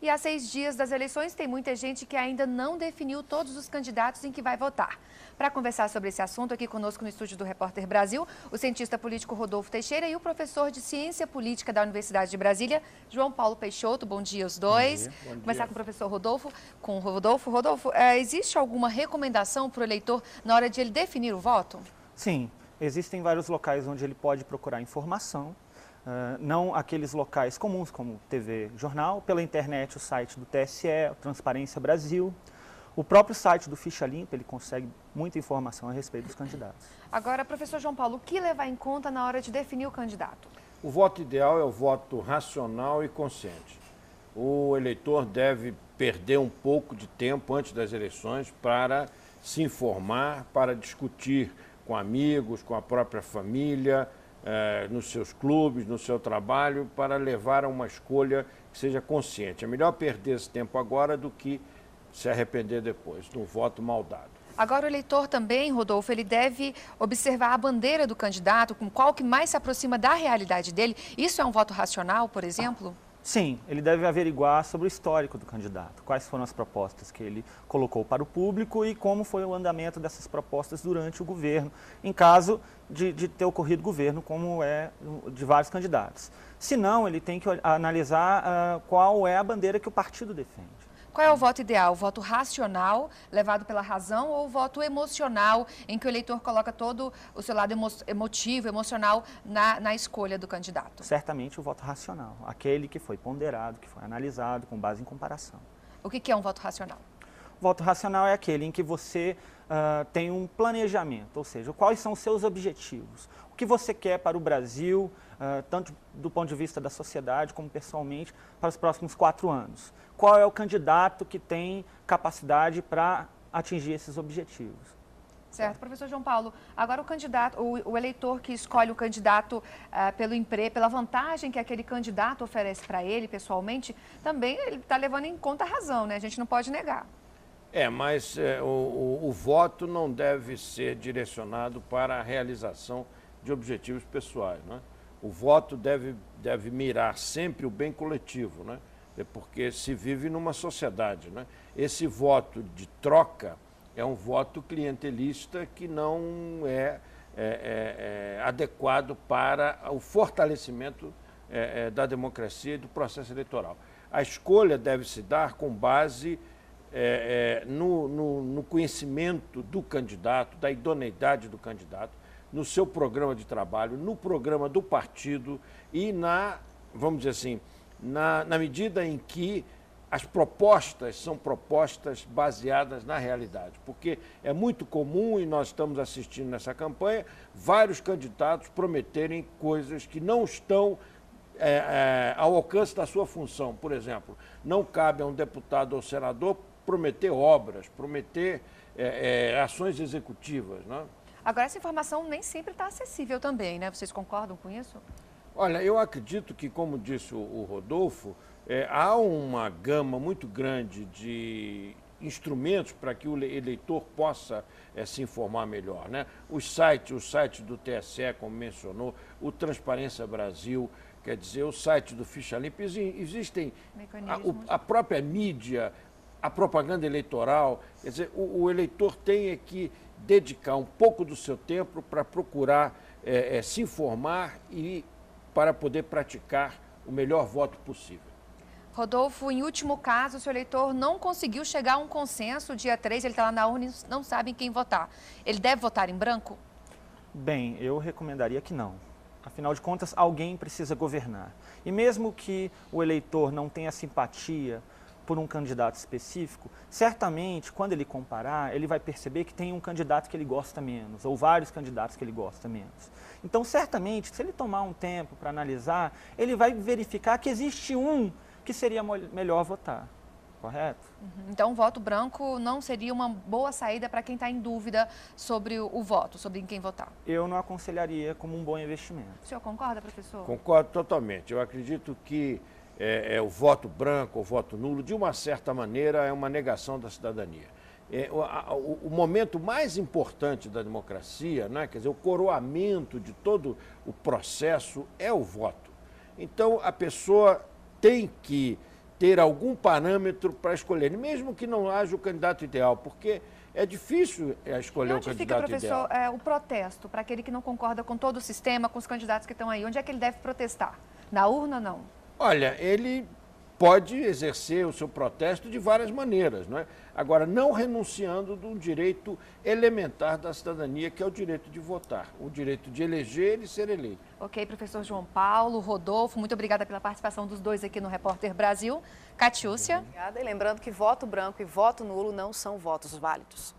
E há 6 dias das eleições, tem muita gente que ainda não definiu todos os candidatos em que vai votar. Para conversar sobre esse assunto, aqui conosco no estúdio do Repórter Brasil, o cientista político Rodolfo Teixeira e o professor de Ciência Política da Universidade de Brasília, João Paulo Peixoto. Bom dia aos dois. Bom dia. Começar com o professor Rodolfo. Rodolfo, existe alguma recomendação para o eleitor na hora de ele definir o voto? Sim, existem vários locais onde ele pode procurar informação. Não aqueles locais comuns como TV, jornal, pela internet, o site do TSE, Transparência Brasil, o próprio site do Ficha Limpa, ele consegue muita informação a respeito dos candidatos. Agora, professor João Paulo, o que levar em conta na hora de definir o candidato? O voto ideal é o voto racional e consciente. O eleitor deve perder um pouco de tempo antes das eleições para se informar, para discutir com amigos, com a própria família, nos seus clubes, no seu trabalho, para levar a uma escolha que seja consciente. É melhor perder esse tempo agora do que se arrepender depois, de um voto mal dado. Agora o eleitor também, Rodolfo, ele deve observar a bandeira do candidato, com qual que mais se aproxima da realidade dele. Isso é um voto racional, por exemplo? Sim, ele deve averiguar sobre o histórico do candidato, quais foram as propostas que ele colocou para o público e como foi o andamento dessas propostas durante o governo, em caso de ter ocorrido governo, como é de vários candidatos. Se não, ele tem que analisar qual é a bandeira que o partido defende. Qual é o voto ideal? O voto racional, levado pela razão, ou o voto emocional, em que o eleitor coloca todo o seu lado emotivo, emocional, na escolha do candidato? Certamente o voto racional, aquele que foi ponderado, que foi analisado com base em comparação. O que é um voto racional? O voto racional é aquele em que você tem um planejamento, ou seja, quais são os seus objetivos, o que você quer para o Brasil, tanto do ponto de vista da sociedade como pessoalmente, para os próximos 4 anos. Qual é o candidato que tem capacidade para atingir esses objetivos? Certo, professor João Paulo. Agora o eleitor que escolhe o candidato pelo emprego, pela vantagem que aquele candidato oferece para ele pessoalmente, também ele está levando em conta a razão, né? A gente não pode negar. Mas o voto não deve ser direcionado para a realização de objetivos pessoais, né? O voto deve mirar sempre o bem coletivo, né? Porque se vive numa sociedade, né? Esse voto de troca é um voto clientelista que não é adequado para o fortalecimento da democracia e do processo eleitoral. A escolha deve se dar com base no conhecimento do candidato, da idoneidade do candidato, no seu programa de trabalho, no programa do partido e vamos dizer assim, na medida em que as propostas são propostas baseadas na realidade. Porque é muito comum, e nós estamos assistindo nessa campanha, vários candidatos prometerem coisas que não estão ao alcance da sua função. Por exemplo, não cabe a um deputado ou senador prometer obras, prometer ações executivas, né? Agora, essa informação nem sempre está acessível também, né? Vocês concordam com isso? Olha, eu acredito que, como disse o Rodolfo, há uma gama muito grande de instrumentos para que o eleitor possa se informar melhor, né? O site do TSE, como mencionou, o Transparência Brasil, quer dizer, o site do Ficha Limpa, existem a própria mídia, a propaganda eleitoral, quer dizer, o eleitor tem que dedicar um pouco do seu tempo para procurar se informar e para poder praticar o melhor voto possível. Rodolfo, em último caso, se o eleitor não conseguiu chegar a um consenso, dia 3, ele está lá na urna e não sabe em quem votar. Ele deve votar em branco? Bem, eu recomendaria que não. Afinal de contas, alguém precisa governar. E mesmo que o eleitor não tenha simpatia por um candidato específico, certamente, quando ele comparar, ele vai perceber que tem um candidato que ele gosta menos, ou vários candidatos que ele gosta menos. Então, certamente, se ele tomar um tempo para analisar, ele vai verificar que existe um que seria melhor votar, correto? Então, o voto branco não seria uma boa saída para quem está em dúvida sobre o voto, sobre em quem votar? Eu não aconselharia como um bom investimento. O senhor concorda, professor? Concordo totalmente. Eu acredito que o voto branco, o voto nulo, de uma certa maneira, é uma negação da cidadania. O momento mais importante da democracia, né, quer dizer, o coroamento de todo o processo é o voto. Então, a pessoa tem que ter algum parâmetro para escolher, mesmo que não haja o candidato ideal, porque é difícil escolher o onde candidato fica, ideal. professor, o protesto para aquele que não concorda com todo o sistema, com os candidatos que estão aí? Onde é que ele deve protestar? Na urna, não? Olha, ele pode exercer o seu protesto de várias maneiras, não é? Agora, não renunciando de um direito elementar da cidadania, que é o direito de votar, o direito de eleger e ser eleito. Ok, professor João Paulo, Rodolfo, muito obrigada pela participação dos dois aqui no Repórter Brasil. Catiúcia. Obrigada. E lembrando que voto branco e voto nulo não são votos válidos.